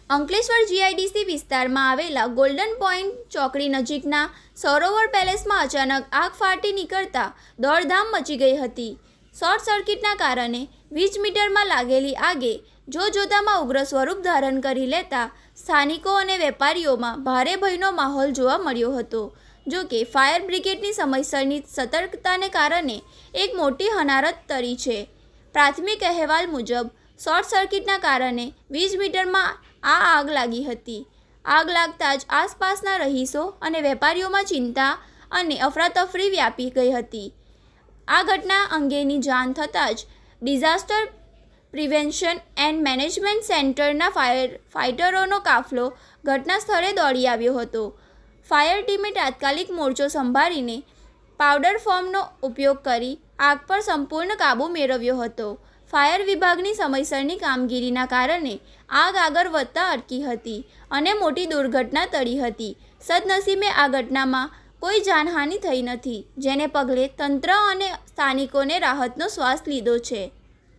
Ankleshwar GIDC વિસ્તારમાં આવેલા golden point ચોકડી નજીકના સરોવર પેલેસમાં અચાનક આગ ફાટી નીકળતા દોડધામ મચી ગઈ હતી. શોર્ટ સર્કિટના કારણે વીજ મીટરમાં લાગેલી આગે જોતજોતામાં ઉગ્ર સ્વરૂપ ધારણ કરી લેતા સ્થાનિકો અને વેપારીઓમાં ભારે ભયનો માહોલ જોવા મળ્યો હતો. જો કે ફાયર બ્રિગેડની સમયસરની સતર્કતાને કારણે એક મોટી હોનારત ટળી છે. પ્રાથમિક અહેવાલ મુજબ શોર્ટ સર્કિટના કારણે વીજ મીટરમાં આગ લાગી હતી. આગ લાગતા જ આસપાસના રહીશો અને વેપારીઓમાં ચિંતા અને અફરાતફરી વ્યાપી ગઈ હતી. આ ઘટના અંગેની જાણ થતાં જ ડિઝાસ્ટર પ્રિવેન્શન એન્ડ મેનેજમેન્ટ સેન્ટરના ફાઇટરોનો કાફલો ઘટના સ્થળે દોડી આવ્યો હતો. ફાયર ટીમે તાત્કાલિક મોરચો સંભાળીને પાવડર ફોર્મનો ઉપયોગ કરી આગ પર સંપૂર્ણ કાબૂ મેળવ્યો હતો. ફાયર વિભાગની સમયસરની કામગીરીના કારણે આગ આગળ વધતા અટકી હતી અને મોટી દુર્ઘટના ટળી હતી. સદનસીબે આ ઘટનામાં કોઈ જાનહાનિ થઈ નથી, જેને પગલે તંત્ર અને સ્થાનિકોને રાહતનો શ્વાસ લીધો છે.